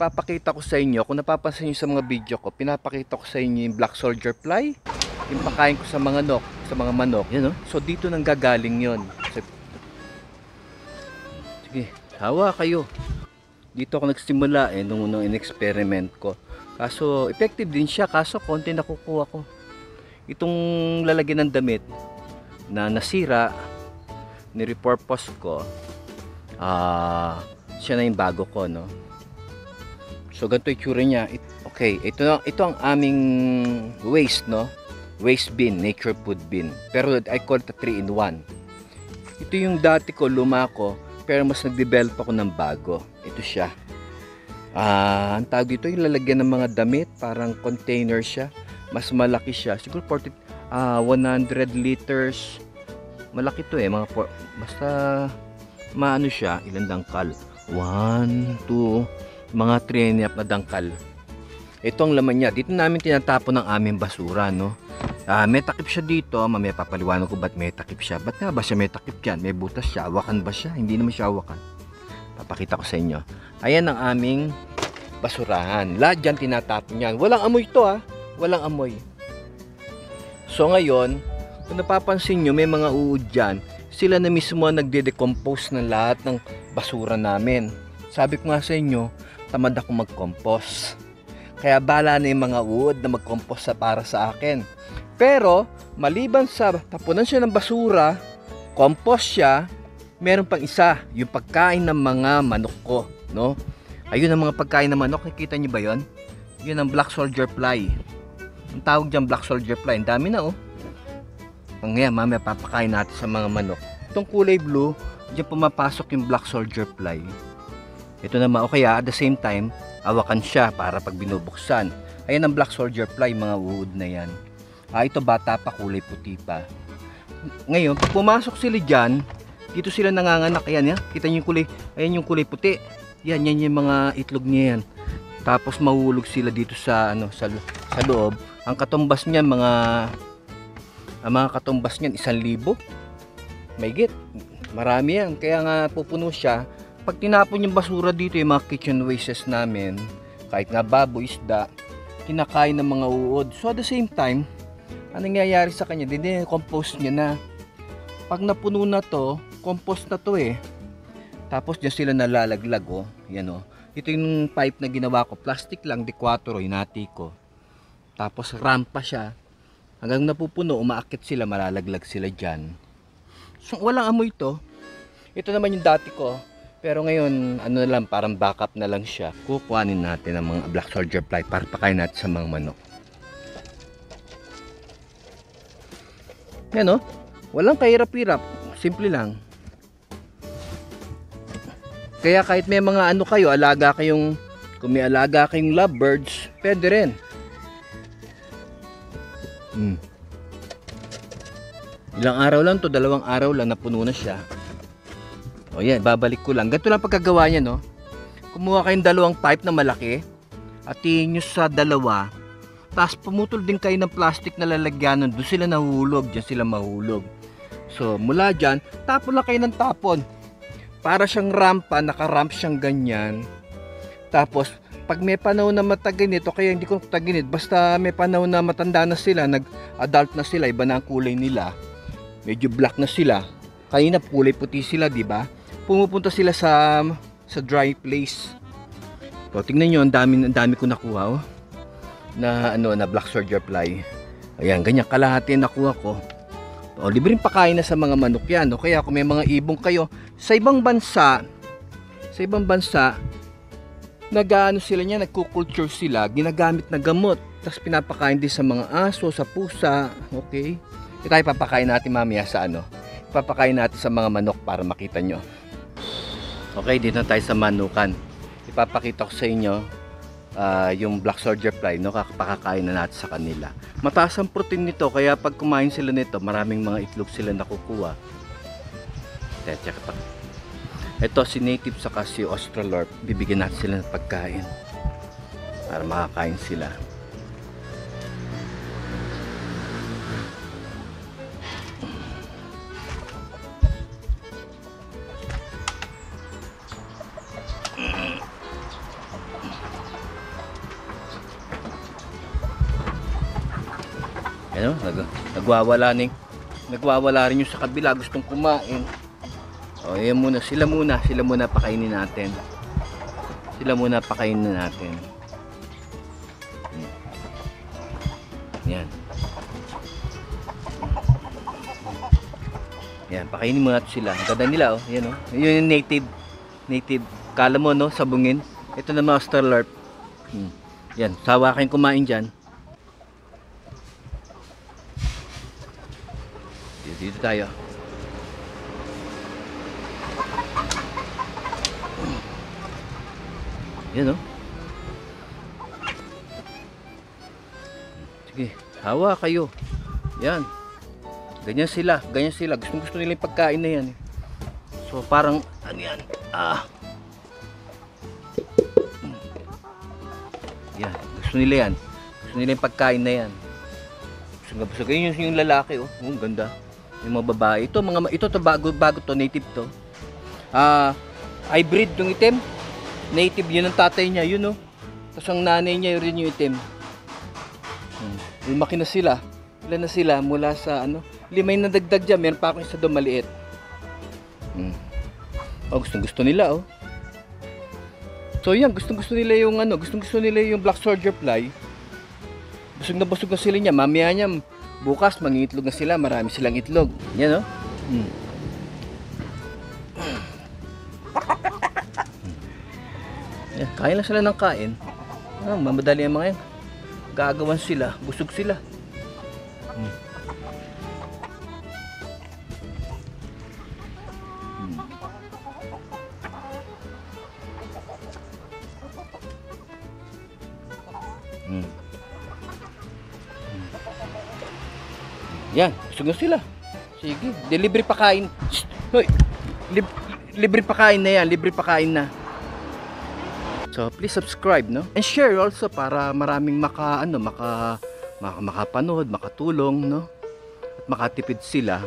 ipapakita ko sa inyo, kung napapansin nyo sa mga video ko, pinapakita ko sa inyo yung black soldier fly, yung pakain ko sa mga manok, yan, no? So dito nang gagaling yon. Sige, hawa kayo. Dito ako nagsimula nung unang in-experiment ko. Kaso effective din siya, kaso konti nakukuha ko. Itong lalagyan ng damit na nasira, ni-repurpose ko, siya na yung bago ko, no? So ganito yung tsura niya. Okay, ito ang aming waste, no? Waste bin, nature food bin. Pero I call it a 3-in-1. Ito yung dati ko, luma ko, pero mas nag-develop ako ng bago. Ito siya. Ang tawag dito, yung lalagyan ng mga damit, parang container siya. Mas malaki siya. Siguro 100 liters. Malaki to basta maano siya, ilang dangkal? 1, 2, mga 3.5 na dangkal. Ito ang laman niya. Dito namin tinatapon ng aming basura, no? May takip siya dito. Mamaya papaliwanag ko ba't may takip siya. Ba't nga ba siya may takip dyan? May butas siya. Awakan ba siya? Hindi naman siya awakan. Papakita ko sa inyo. Ayan ang aming basurahan. Lahat dyan tinatapon yan. Walang amoy to, Walang amoy. So ngayon, kung napapansin nyo, may mga uod dyan. Sila na mismo nagde-decompose ng lahat ng basura namin. Sabi ko nga sa inyo, tamad ako mag-compose. Kaya bala na yung mga uod na mag-compose para sa akin. Pero, maliban sa tapunan siya ng basura, compost siya, meron pang isa, yung pagkain ng mga manok ko, no? Ayun ang mga pagkain ng manok, nakikita nyo ba yon? Yun ang black soldier fly. Ang tawag dyan black soldier fly, ang dami na, Ngayon, mamaya papakain natin sa mga manok. Itong kulay blue, dyan pumapasok yung black soldier fly. Ito naman, o kaya at the same time, awakan siya para pag binubuksan. Ayan ang black soldier fly, mga uod na yan. Ito bata pa, kulay puti pa. Ngayon, pag pumasok sila dyan, dito sila nanganganak. Ayan, kita nyo yung kulay, ayan yung kulay puti. Yan yung mga itlog niya yan. Tapos mahulog sila dito sa loob. Ang katumbas niyan, ang mga katumbas niyan 1,000. Mahigit. Marami yan. Kaya nga pupuno siya. Pag tinapon yung basura dito, yung mga kitchen wastes namin, kahit nga baboy, isda, kinakain ng mga uod. So at the same time, anong nangyayari sa kanya? Compost niya na. Pag napuno na to, compost na to Tapos dyan sila nalalaglag, Yan, Ito yung pipe na ginawa ko. Plastic lang, D4, hinati ko. Tapos rampa siya. Hanggang napupuno, umaakit sila, malalaglag sila dyan. So, walang amoy to. Ito naman yung dati ko. Pero ngayon, parang backup na lang siya. Kukuhanin natin ang mga black soldier fly para pakain natin sa mga manok. Yan, walang kahirap-hirap. Simple lang. Kaya kahit may mga kung may alaga kayong lovebirds, pwede rin. Ilang araw lang to, 2 araw lang napuno na siya. O yan, babalik ko lang. Ganito lang pagkagawa niya, Kumuha kayong 2 pipe na malaki, atiin nyo sa 2, tapos pumutol din kayo ng plastic na lalagyanan. Doon sila nahulog, dyan sila mahulog. So mula dyan, tapon lang kayo ng tapon. Para siyang rampa, nakaramp siyang ganyan. Tapos pag may panahon na mataginit, o kaya hindi ko taginit, basta may panahon na matanda na sila, nag-adult na sila, iba na ang kulay nila, medyo black na sila, kanina kulay puti sila, di ba? Pumupunta sila sa dry place. So tingnan nyo, ang dami ko nakuha, na black soldier fly. Ayan, ganyan kalahati nakuha ko. Libreng pakain na sa mga manok yan. Kaya kung may mga ibong kayo sa ibang bansa, sila niya, nagkukulture sila, ginagamit na gamot, tapos pinapakain din sa mga aso, sa pusa. Okay, ito tayo papakain natin mamaya sa papakain natin sa mga manok para makita nyo. Okay, dito na tayo sa manukan. Ipapakita ko sa inyo yung black soldier fly, pakakain na natin sa kanila. Mataas ang protein nito, kaya pag kumain sila nito, maraming mga itlog sila nakukuha. Check pa. Ito si native saka si australorp, bibigyan natin sila ng pagkain para makakain sila. Ano, nagwawala rin yung sa kabila, gustong kumain. O, yan muna, sila muna pakainin natin. Yan. Yan, pakainin mo natin sila. Ang ganda nila, oh. Yan, oh. Yun yung native. Kala mo, no, sabungin. Ito na master larp. Yan, sawa kayong kumain dyan. Dito tayo. Yan, oh. Sige, hawa kayo. Yan. Ganyan sila. Gusto nila yung pagkain na yan. So, parang, ano yan? Yan. Gusto nila yan. Gusto nila yung pagkain na yan. Busog. Yun yung lalaki, oh. Oh, ganda. Yung mga babae. Ito bago to, native to. Hybrid yung itim. Native yun ang tatay niya, yun, oh. Tapos ang nanay niya rin yung itim. Lumaki na sila. Ilan na sila mula sa ano? 5 na dagdag dyan. Meron pa akong isa doon maliit. Oh, gusto nila, oh. So yan, gusto nila yung ano, gusto nila yung black soldier fly. Busog na sila niya. Mamaya niya, bukas mangingitlog na sila. Marami silang itlog. Yan, oh. Yan, kain lang sila ng kain. Mamadali ang mga yan. Gagawan sila, busog sila. Yan, busog na sila. Sige, delivery pakain. Hoy, libre pakain na yan, libre pakain na. So please subscribe, no? And share also para maraming makapanood, makatulong, no? At makatipid sila.